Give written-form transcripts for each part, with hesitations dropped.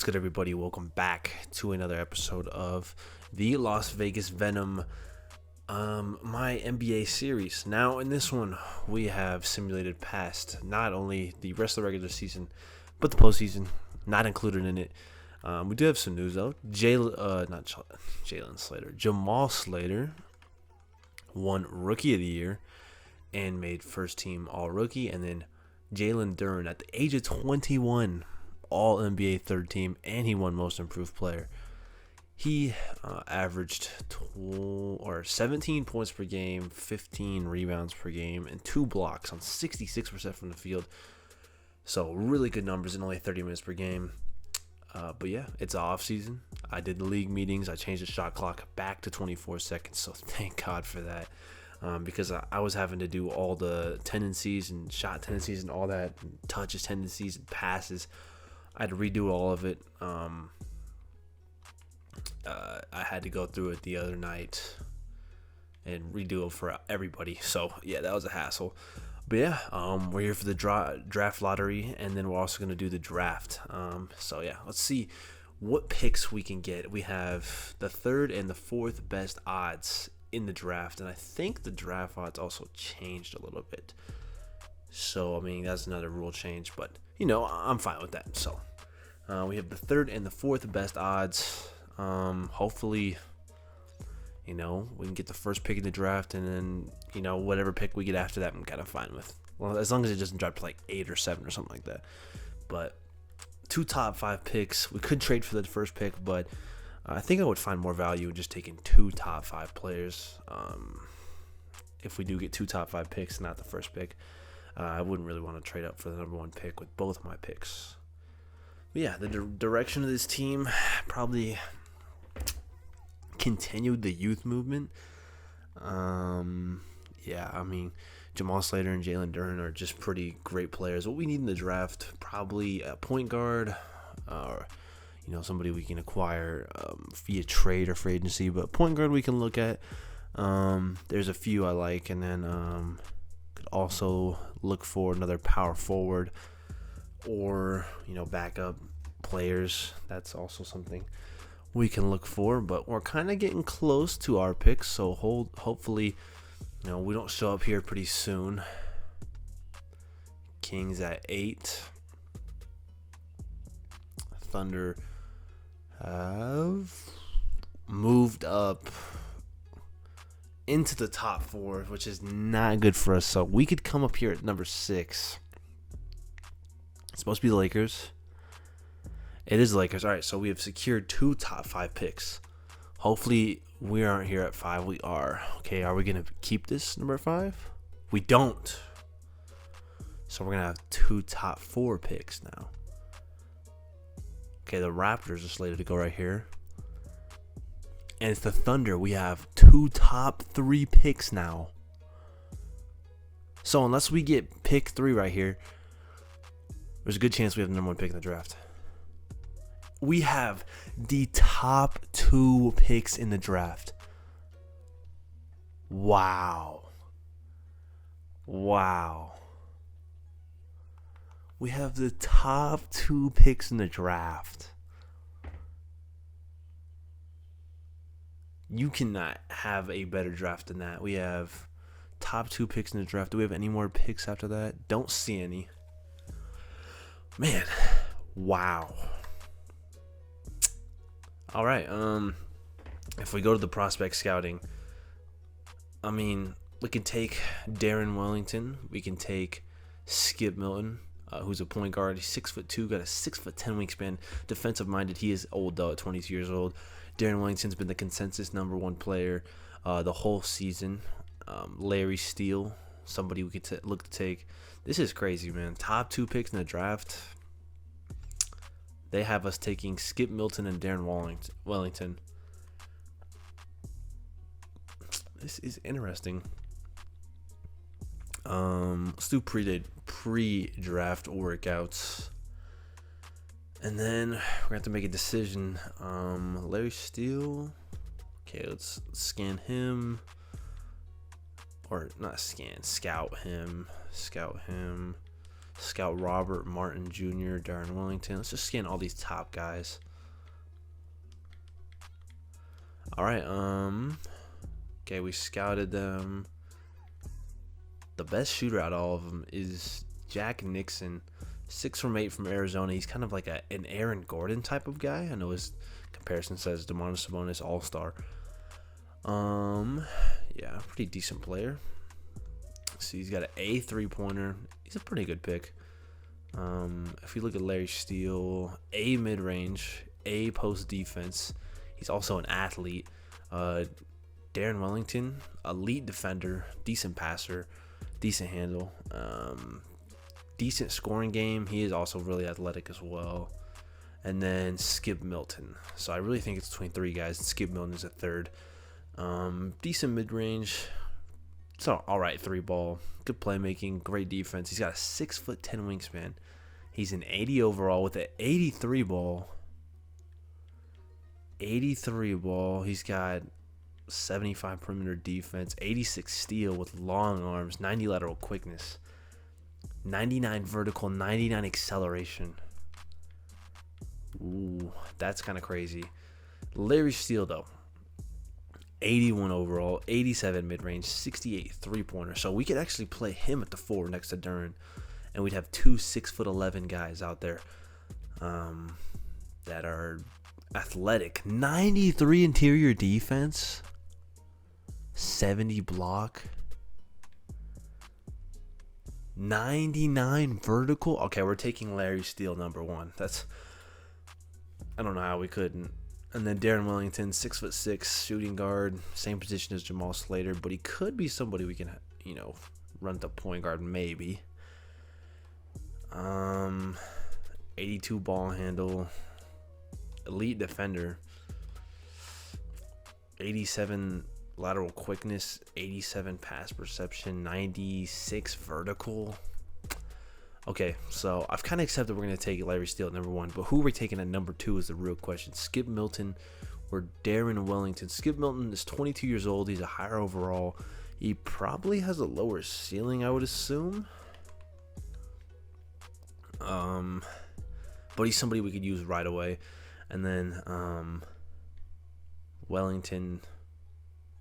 What's good, everybody? Welcome back to another episode of the Las Vegas Venom MyNBA series. Now, in this one, we have simulated past not only the rest of the regular season, but the postseason, not included in it. We do have some news though. Jamal Slater won Rookie of the Year and made first team All Rookie, and then Jalen Duren at the age of 21. All NBA third team, and he won Most Improved Player. He averaged 17 points per game, 15 rebounds per game, and 2 blocks on 66% from the field. So really good numbers in only 30 minutes per game. But yeah, it's off season. I did the league meetings. I changed the shot clock back to 24 seconds. So thank God for that. Because I was having to do all the tendencies and shot tendencies and all that, and touches, tendencies, and passes. I had to redo all of it. I had to go through it the other night and redo it for everybody. So, yeah, that was a hassle. But, yeah, we're here for the draft lottery, and then we're also going to do the draft. So, yeah, let's see what picks we can get. We have the third and the fourth best odds in the draft, and I think the draft odds also changed a little bit. So, I mean, that's another rule change, but, you know, I'm fine with that. So, we have the third and the fourth best odds. Hopefully, you know, we can get the first pick in the draft, and then, you know, whatever pick we get after that, I'm kind of fine with. Well, as long as it doesn't drop to like 8 or 7 or something like that. But 2 top 5 picks. We could trade for the first pick, but I think I would find more value in just taking 2 top 5 players. If we do get 2 top 5 picks, not the first pick. I wouldn't really want to trade up for the number 1 pick with both of my picks. But yeah, the direction of this team probably continued the youth movement. Yeah, I mean, Jamal Slater and Jalen Duren are just pretty great players. What we need in the draft, probably a point guard, or you know, somebody we can acquire via trade or free agency. But point guard we can look at. There's a few I like, and then could also look for another power forward, or, you know, backup players. That's also something we can look for, but we're kind of getting close to our picks, so hopefully, you know, we don't show up here pretty soon. Kings at 8. Thunder have moved up into the top 4, which is not good for us, so we could come up here at number 6. It's supposed to be the Lakers. It is the Lakers. All right, so we have secured 2 top 5 picks. Hopefully, we aren't here at 5. We are. Okay, are we going to keep this number 5? We don't. So we're going to have 2 top 4 picks now. Okay, the Raptors are slated to go right here. And it's the Thunder. We have 2 top 3 picks now. So unless we get pick 3 right here, there's a good chance we have the number 1 pick in the draft. We have the top 2 picks in the draft. Wow. We have the top 2 picks in the draft. You cannot have a better draft than that. We have top 2 picks in the draft. Do we have any more picks after that? Don't see any. Man, wow. All right, if we go to the prospect scouting, I mean, we can take Darren Wellington. We can take Skip Milton, who's a point guard. He's 6'2", got a 6'10" wingspan. Defensive minded. He is old though, at 22 years old. Darren Wellington's been the consensus number 1 player the whole season. Larry Steele, somebody we could look to take. This is crazy, man. Top 2 picks in the draft. They have us taking Skip Milton and Darren Wellington. This is interesting. Let's do pre-draft workouts. And then we're going to have to make a decision. Larry Steele. Okay, let's scan him. Or not scan, scout him. Scout Robert Martin Jr., Darren Wellington. Let's just scan all these top guys. All right. Okay, we scouted them. The best shooter out of all of them is Jack Nixon, 6 from 8 from Arizona. He's kind of like an Aaron Gordon type of guy. I know his comparison says Domantas Sabonis All-Star. Yeah, pretty decent player. See, he's got an A 3-pointer. He's a pretty good pick. If you look at Larry Steele, A mid-range, A post defense. He's also an athlete. Darren Wellington, elite defender, decent passer, decent handle, decent scoring game. He is also really athletic as well. And then Skip Milton. So I really think it's between 3 guys, and Skip Milton is a third. Decent mid-range. It's all right 3-ball. Good playmaking, great defense. He's got a 6'10" wingspan. He's an 80 overall with an 83 ball. 83 ball. He's got 75 perimeter defense, 86 steal with long arms, 90 lateral quickness, 99 vertical, 99 acceleration. Ooh, that's kind of crazy. Larry Steele, though, 81 overall, 87 mid-range, 68 3-pointer. So we could actually play him at the 4 next to Duren, and we'd have 2 6'11" guys out there that are athletic. 93 interior defense, 70 block, 99 vertical. Okay, we're taking Larry Steele number 1. I don't know how we couldn't. And then Darren Wellington, 6'6", shooting guard, same position as Jamal Slater, but he could be somebody we can, run the point guard maybe. 82 ball handle, elite defender, 87 lateral quickness, 87 pass perception, 96 vertical. Okay, so I've kind of accepted we're going to take Larry Steele at number 1, but who we're taking at number 2 is the real question. Skip Milton or Darren Wellington. Skip Milton is 22 years old. He's a higher overall. He probably has a lower ceiling, I would assume. But he's somebody we could use right away. And then Wellington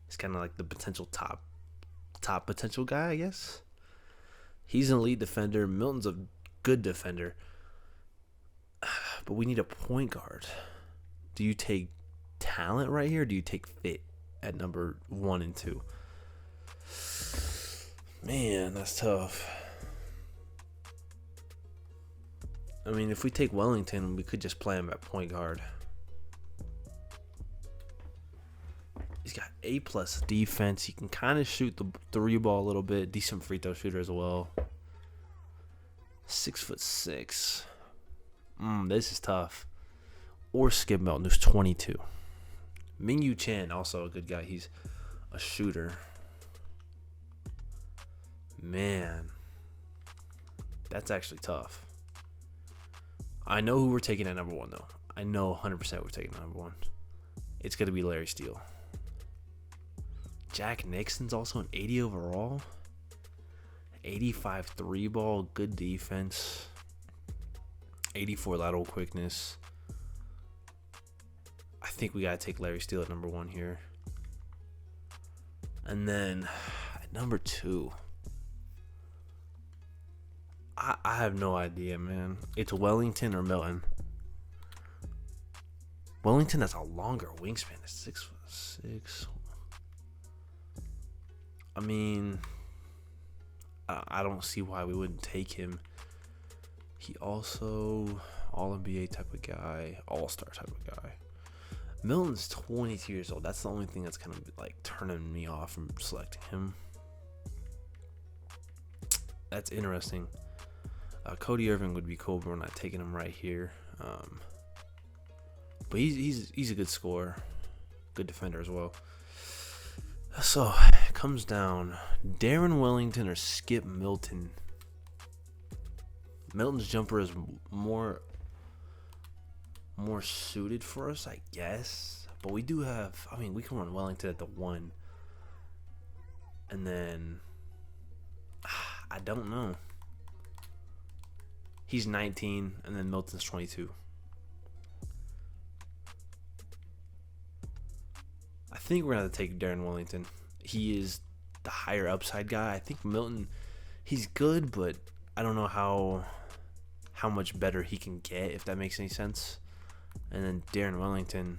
is kind of like the potential top potential guy, I guess. He's an elite defender. Milton's a good defender. But we need a point guard. Do you take talent right here, or do you take fit at number 1 and 2? Man, that's tough. I mean, if we take Wellington, we could just play him at point guard. He's got A+ defense. He can kind of shoot the 3-ball a little bit. Decent free throw shooter as well. 6'6". This is tough. Or Skip Milton, who's 22. Mingyu Chan, also a good guy. He's a shooter. Man, that's actually tough. I know who we're taking at number 1, though. I know 100% we're taking at number 1. It's going to be Larry Steele. Jack Nixon's also an 80 overall. 85 3-ball, good defense. 84 lateral quickness. I think we got to take Larry Steele at number 1 here. And then at number 2, I have no idea, man. It's Wellington or Milton. Wellington has a longer wingspan. It's 6'6". I mean, I don't see why we wouldn't take him. He also All-NBA type of guy, All-Star type of guy. Milton's 22 years old. That's the only thing that's kind of like turning me off from selecting him. That's interesting. Cody Irving would be cool, but we're not taking him right here. But he's a good scorer, good defender as well. So it comes down Darren Wellington or Skip Milton. Milton's jumper is more suited for us, I guess. But we do have, we can run Wellington at the 1. And then I don't know. He's 19, and then Milton's 22. I think we're going to take Darren Wellington. He is the higher upside guy. I think Milton, he's good, but I don't know how much better he can get, if that makes any sense. And then Darren Wellington,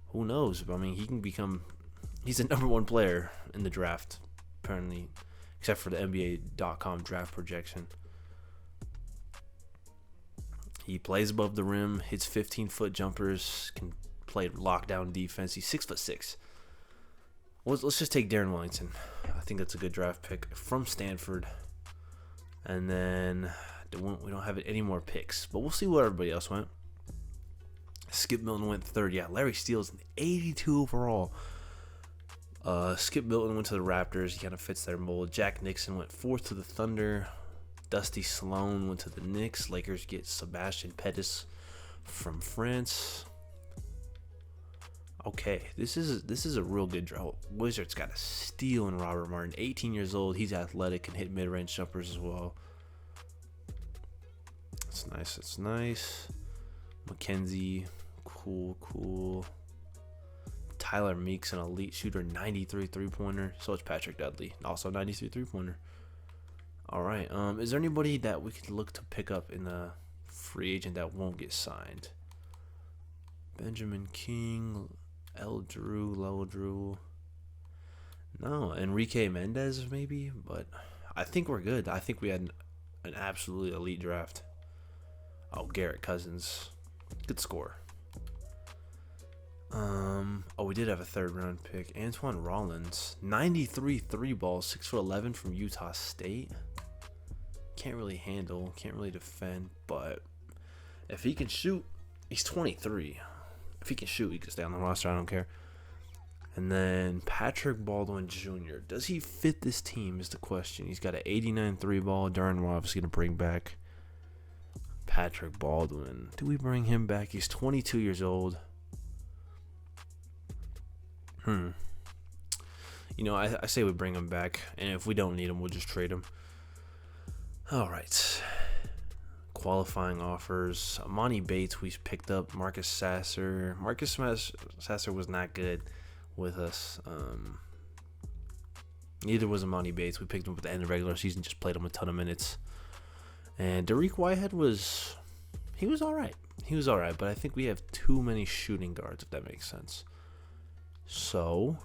who knows? I mean, he's the number one player in the draft, apparently, except for the NBA.com draft projection. He plays above the rim, hits 15-foot jumpers, can play lockdown defense. He's 6'6". Let's just take Darren Wellington. I think that's a good draft pick from Stanford. And then we don't have any more picks, but we'll see what everybody else went. Skip Milton went third. Yeah, Larry Steele's 82 overall. Skip Milton went to the Raptors. He kind of fits their mold. Jack Nixon went fourth to the Thunder. Dusty Sloan went to the Knicks. Lakers get Sebastian Pettis from France. Okay, this is a real good draw. Wizards got a steal in Robert Martin. 18 years old. He's athletic, can hit mid-range jumpers as well. It's nice. It's nice. McKenzie, cool. Tyler Meeks, an elite shooter, 93 3-pointer. So is Patrick Dudley, also 93 3-pointer. All right. Is there anybody that we could look to pick up in the free agent that won't get signed? Benjamin King, Lowell Drew. No, Enrique Mendez maybe, but I think we're good. I think we had an absolutely elite draft. Oh, Garrett Cousins, good score. We did have a third round pick. Antoine Rollins, 93 3-ball, 6'11" from Utah State. Can't really handle, can't really defend, but if he can shoot, he's 23. If he can shoot, he can stay on the roster. I don't care. And then Patrick Baldwin Jr. Does he fit this team is the question. He's got an 89 3-ball. Darren we're obviously going to bring back Patrick Baldwin. Do we bring him back? He's 22 years old. You know, I say we bring him back, and if we don't need him, we'll just trade him. All right. Qualifying offers. Amani Bates, we picked up. Marcus Sasser. Marcus Sasser was not good with us. Neither was Amani Bates. We picked him up at the end of the regular season, just played him a ton of minutes. And Dariq Whitehead was all right. He was all right, but I think we have too many shooting guards, if that makes sense. So,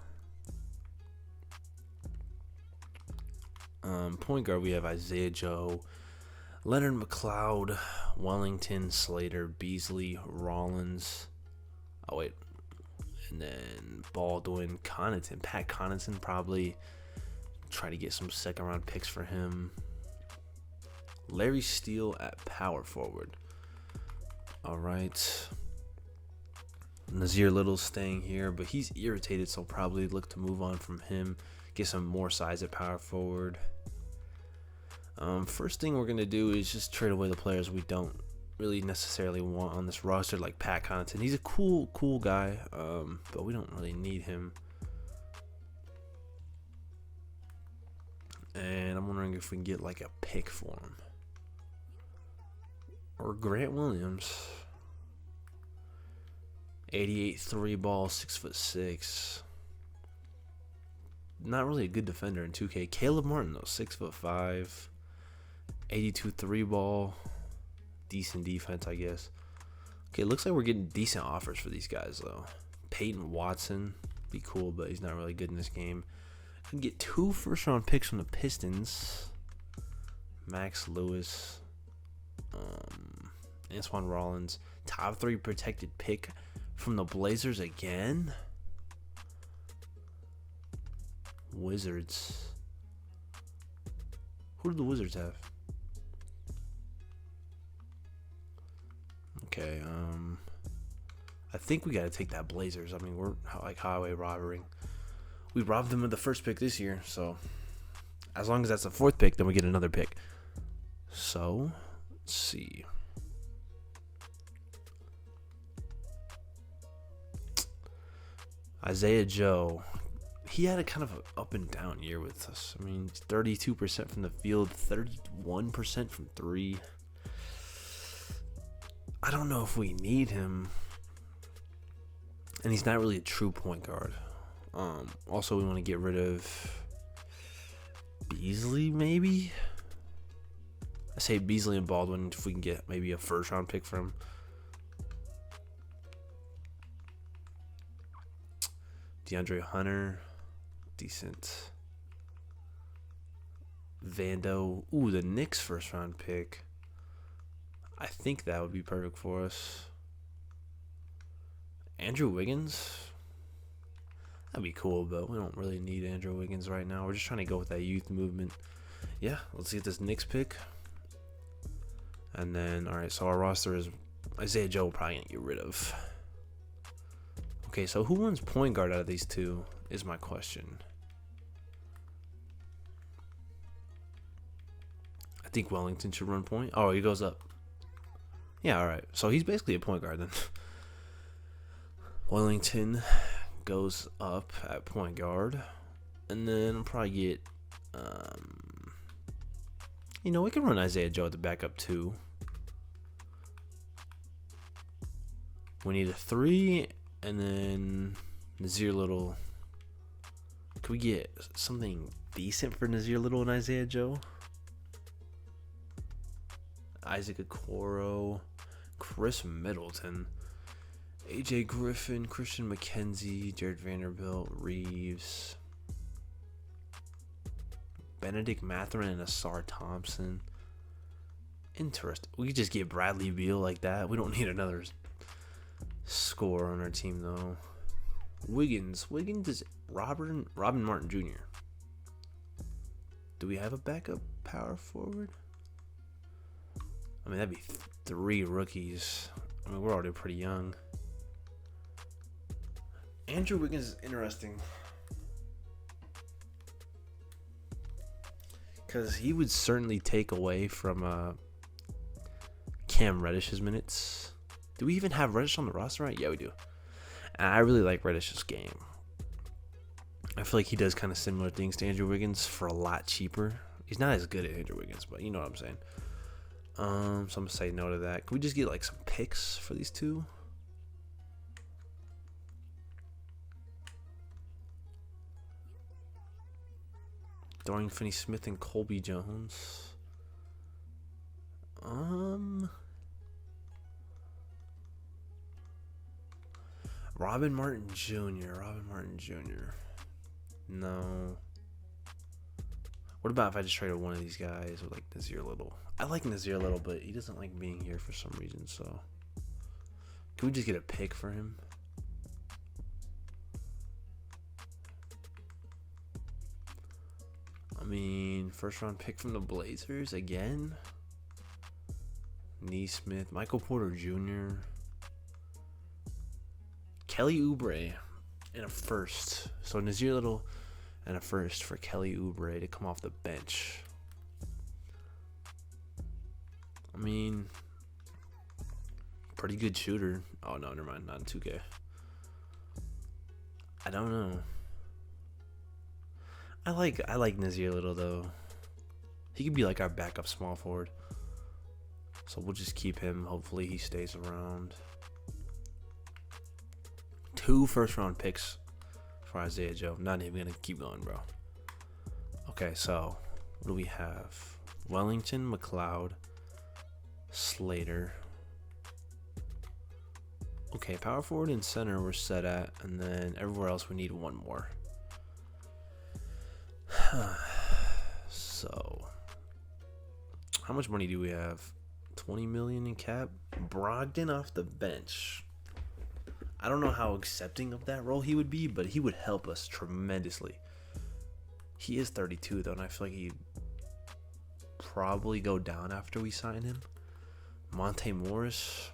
point guard, we have Isaiah Joe, Leonard McLeod, Wellington, Slater, Beasley, Rollins. Oh, wait. And then Baldwin, Connaughton. Pat Connaughton, probably try to get some second-round picks for him. Larry Steele at power forward. All right. Nazir Little's staying here, but he's irritated, so probably look to move on from him. Get some more size at power forward. First thing we're going to do is just trade away the players we don't really necessarily want on this roster, like Pat Connaughton. He's a cool guy, but we don't really need him. And I'm wondering if we can get like a pick for him. Or Grant Williams. 88 3-ball, 6'6". Not really a good defender in 2K. Caleb Martin though, 6'5". 82 3-ball. Decent defense, I guess. Okay, looks like we're getting decent offers for these guys though. Peyton Watson, be cool, but he's not really good in this game. We can get 2 first-round picks from the Pistons. Max Lewis. Antoine Rollins. Top 3 protected pick from the Blazers again. Wizards. Who do the Wizards have? Okay, I think we got to take that Blazers. I mean, we're like highway robbing. We robbed them of the first pick this year, so as long as that's the 4th pick, then we get another pick. So, let's see. Isaiah Joe, he had a kind of up and down year with us. I mean, 32% from the field, 31% from three. I don't know if we need him. And he's not really a true point guard. Also, we want to get rid of Beasley, maybe? I say Beasley and Baldwin if we can get maybe a first-round pick from him. DeAndre Hunter, decent. Vando, ooh, the Knicks first-round pick. I think that would be perfect for us. Andrew Wiggins, that'd be cool, but we don't really need Andrew Wiggins right now. We're just trying to go with that youth movement. Yeah, let's get this Knicks pick. And then, all right, so our roster is Isaiah Joe, we're probably going to get rid of. Okay, so who runs point guard out of these two is my question. I think Wellington should run point. Oh, he goes up. Yeah, all right. So he's basically a point guard then. Wellington goes up at point guard. And then I'll probably get, we can run Isaiah Joe at the backup too. We need a 3 and then Nazir Little. Can we get something decent for Nazir Little and Isaiah Joe? Isaac Okoro, Chris Middleton, AJ Griffin, Christian McKenzie, Jared Vanderbilt, Reeves, Benedict Mathurin, and Asar Thompson. Interesting. We could just get Bradley Beal like that. We don't need another scorer on our team though. Wiggins is Robin Martin Jr. Do we have a backup power forward? I mean, that'd be 3 rookies. I mean, we're already pretty young. Andrew Wiggins is interesting. Because he would certainly take away from Cam Reddish's minutes. Do we even have Reddish on the roster right? Yeah, we do. And I really like Reddish's game. I feel like he does kind of similar things to Andrew Wiggins for a lot cheaper. He's not as good as Andrew Wiggins, but you know what I'm saying. So I'm going to say no to that. Can we just get like some picks for these two? Dorian Finney-Smith and Colby Jones. Robin Martin Jr. No. What about if I just traded one of these guys with like Nazir Little? I like Nazir Little, but he doesn't like being here for some reason, so. Can we just get a pick for him? I mean, first round pick from the Blazers again. Neesmith, Michael Porter Jr., Kelly Oubre, and a first. So Nazir Little and a first for Kelly Oubre to come off the bench. I mean, pretty good shooter. Oh no, never mind, not in 2K. I don't know. I like Nazir Little though. He could be like our backup small forward. So we'll just keep him. Hopefully he stays around. 2 first-round picks for Isaiah Joe. Not even going to keep going, bro. Okay, so what do we have? Wellington, McLeod, Slater. Okay, power forward and center we're set at. And then everywhere else we need one more. So, how much money do we have? 20 million in cap. Brogdon off the bench. I don't know how accepting of that role he would be, but he would help us tremendously. He is 32 though, and I feel like he'd probably go down after we sign him. Monte Morris,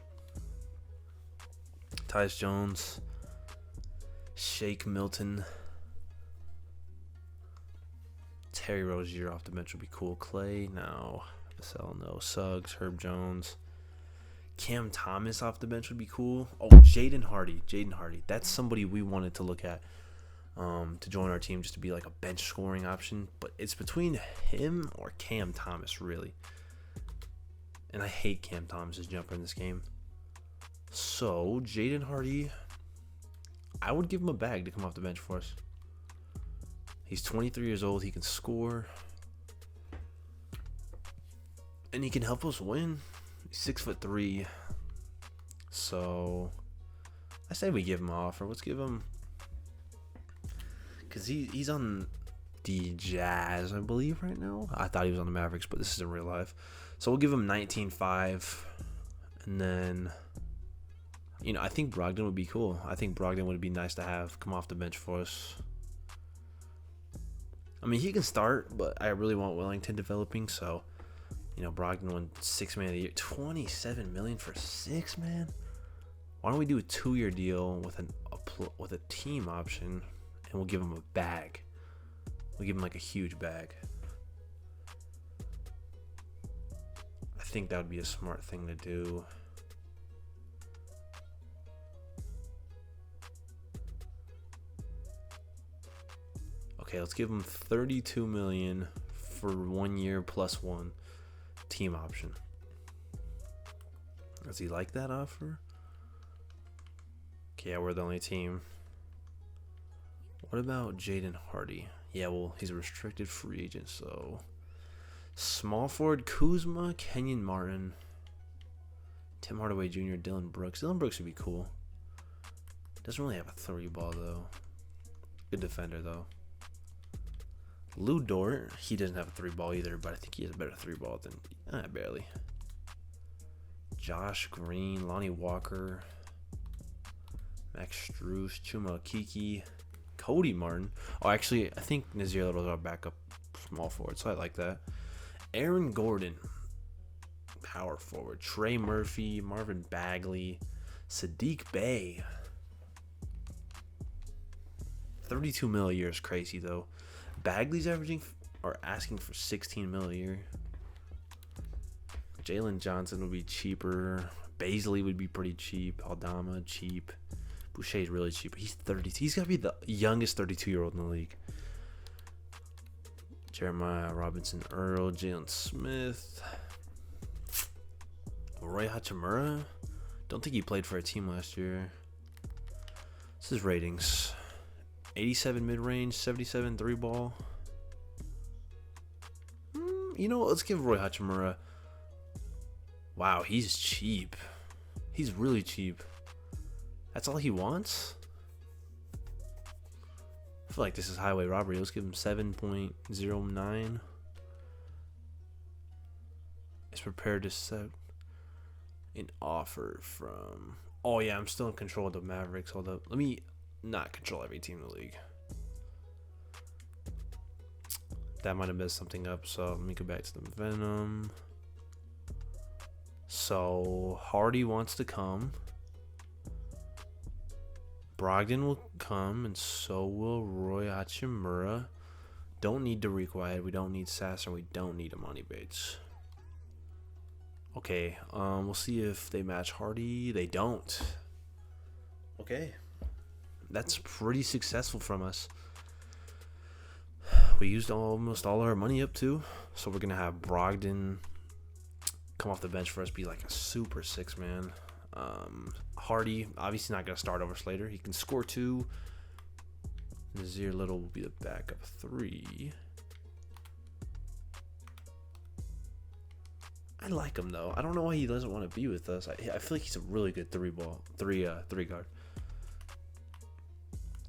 Tyus Jones, Shake Milton, Terry Rozier off the bench would be cool. Clay, no. Vassell, no. Suggs, Herb Jones. Cam Thomas off the bench would be cool. Oh, Jaden Hardy. That's somebody we wanted to look at. to join our team just to be like a bench scoring option. But it's between him or Cam Thomas, really. And I hate Cam Thomas's jumper in this game. So, Jaden Hardy, I would give him a bag to come off the bench for us. He's 23 years old. He can score. And he can help us win. He's 6'3". So, I say we give him an offer. Let's give him... Because he's on the Jazz, I believe, right now. I thought he was on the Mavericks, but this is in real life. So, we'll give him 19.5. And then... I think Brogdon would be cool. I think Brogdon would be nice to have come off the bench for us. I mean, he can start, but I really want Wellington developing. So, Brogdon won 6 Man of the Year. $27 million for 6 man. Why don't we do a 2-year deal with a team option, and we'll give him a bag. We'll give him like a huge bag. I think that would be a smart thing to do. Okay, let's give him $32 million for 1 year plus 1 team option. Does he like that offer? Okay, yeah, we're the only team. What about Jaden Hardy? Yeah, well, he's a restricted free agent, so... Small forward, Kuzma, Kenyon Martin, Tim Hardaway Jr., Dylan Brooks. Dylan Brooks would be cool. Doesn't really have a 3-ball, though. Good defender, though. Lou Dort, he doesn't have a 3-ball either, but I think he has a better 3-ball than... barely. Josh Green, Lonnie Walker, Max Strus, Chuma Okeke, Cody Martin. Oh, actually, I think Nazir Little's our backup small forward, so I like that. Aaron Gordon, power forward. Trey Murphy, Marvin Bagley, Sadiq Bey. 32 mil a year is crazy, though. Bagley's asking for 16 mil a year. Jalen Johnson would be cheaper. Baisley would be pretty cheap. Aldama, cheap. Boucher's really cheap. He's 30. He's got to be the youngest 32-year-old in the league. Jeremiah Robinson Earl, Jalen Smith. Roy Hachimura. Don't think he played for a team last year. This is ratings. 87 mid-range, 77 3-ball. Let's give Roy Hachimura. Wow, he's cheap. He's really cheap. That's all he wants? I feel like this is highway robbery. Let's give him 7.09. Is prepared to set an offer from... Oh, yeah, I'm still in control of the Mavericks. Hold up. Let me not control every team in the league. That might have messed something up, so let me go back to the Venom. So, Hardy wants to come. Brogdon will come, and so will Roy Hachimura. Don't need Derek White. We don't need Sasser. We don't need Amani Bates. Okay, we'll see if they match Hardy. They don't. Okay. That's pretty successful from us. We used almost all our money up too. So we're going to have Brogdon come off the bench for us, be like a super 6-man. Hardy, obviously not going to start over Slater. He can score 2. Nazir Little will be the backup 3. I like him though. I don't know why he doesn't want to be with us. I feel like he's a really good 3 guard.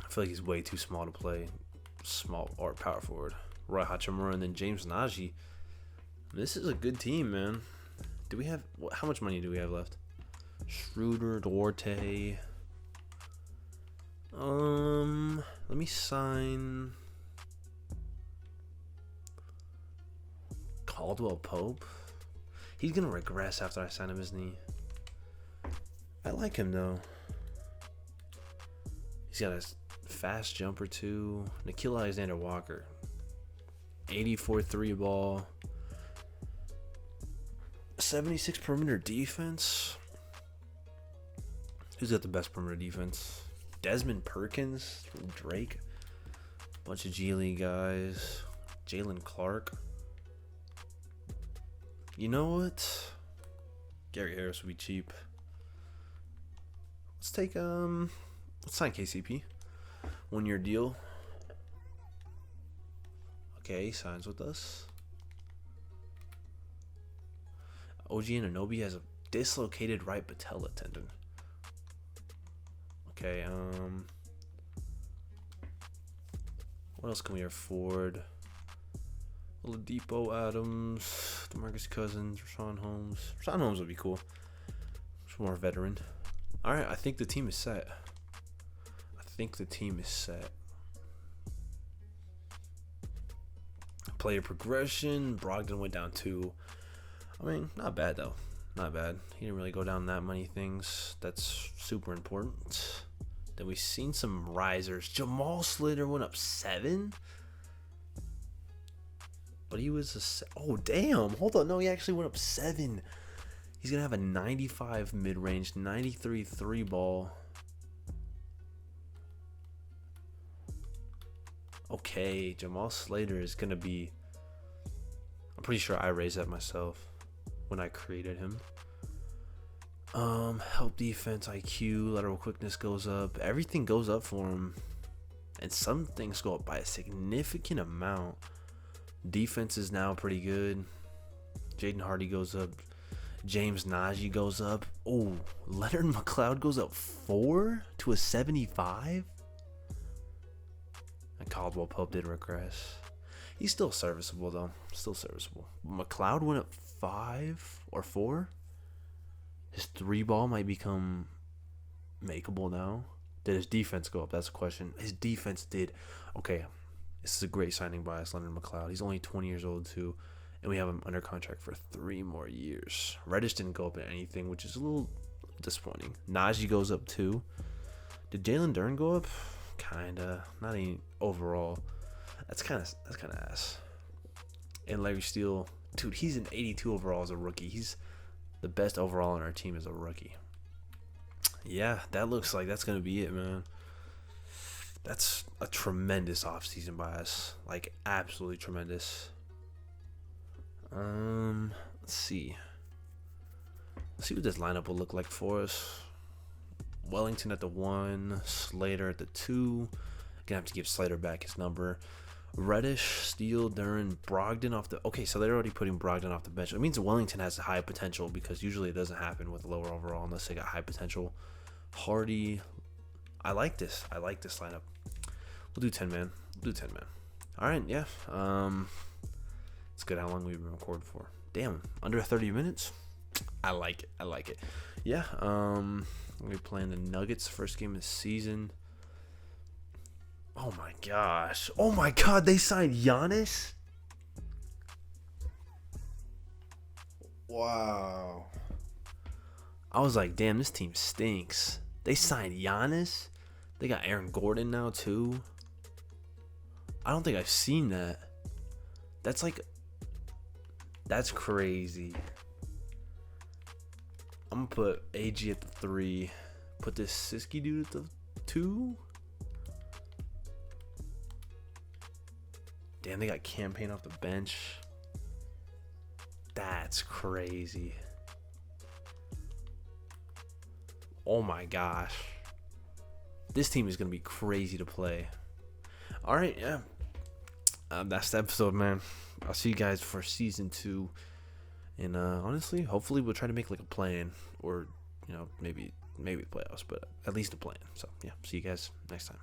I feel like he's way too small to play small or power forward. Roy Hachimura and then James Najee. This is a good team, man. Do we have... How much money do we have left? Schroeder, Duarte. Let me sign... Caldwell Pope. He's going to regress after I sign him, isn't he? I like him, though. He's got a fast jumper, too. Nikhil Alexander-Walker. 84 3-ball. 76 perimeter defense. Who's got the best perimeter defense? Desmond Perkins from Drake. Bunch of G League guys. Jalen Clark. You know what? Gary Harris would be cheap. Let's sign KCP. 1 year deal. Okay, he signs with us. OG Anunoby has a dislocated right patella tendon. Okay, what else can we afford? Oladipo, Adams, DeMarcus Cousins, Rashawn Holmes. Rashawn Holmes would be cool. Much more veteran. Alright, I think the team is set. Player progression. Brogdon went down 2. I mean, not bad though. Not bad. He didn't really go down that many things. That's super important. Then we've seen some risers. Jamal Slater went up 7. But he was oh damn. Hold on. No, he actually went up 7. He's gonna have a 95 mid-range, 93 3-ball. Okay, Jamal Slater is gonna be. I'm pretty sure I raised that myself when I created him. Help defense, IQ, lateral quickness goes up. Everything goes up for him, and some things go up by a significant amount. Defense is now pretty good. Jaden Hardy goes up. James Najee goes up. Oh, Leonard McLeod goes up 4 to a 75. And Caldwell Pope did regress. He's still serviceable though. Still serviceable. McLeod went up 5 or 4. His 3-ball might become makeable now. Did his defense go up? That's the question. His defense did. Okay, this is a great signing by us, Leonard McLeod. He's only 20 years old too, and we have him under contract for 3 more years. Reddish didn't go up in anything, which is a little disappointing. Najee goes up 2. Did Jalen Duren go up? Kinda. Not any overall. That's kind of ass. And Larry Steele, dude, he's an 82 overall as a rookie. He's the best overall on our team as a rookie. Yeah, that looks like that's gonna be it, man. That's a tremendous offseason by us. Like, absolutely tremendous. Let's see. Let's see what this lineup will look like for us. Wellington at the 1, Slater at the 2. Gonna have to give Slater back his number. Reddish, Steele, Duren, Brogdon off the. Okay, so they're already putting Brogdon off the bench. It means Wellington has high potential, because usually it doesn't happen with lower overall unless they got high potential. Hardy. I like this lineup. We'll do 10 man. All right, yeah. It's good how long we've been recording for. Damn, under 30 minutes. I like it. Yeah. We're playing the Nuggets first game of the season. Oh my gosh. Oh my god, they signed Giannis? Wow. I was like, damn, this team stinks. They signed Giannis? They got Aaron Gordon now too. I don't think I've seen that. That's crazy. I'm gonna put AG at the 3. Put this Siski dude at the 2. Damn, they got Campaign off the bench. That's crazy. Oh my gosh. This team is going to be crazy to play. All right, yeah. That's the episode, man. I'll see you guys for season 2. And honestly, hopefully we'll try to make like a plan, or maybe the playoffs, but at least a plan. So yeah, see you guys next time.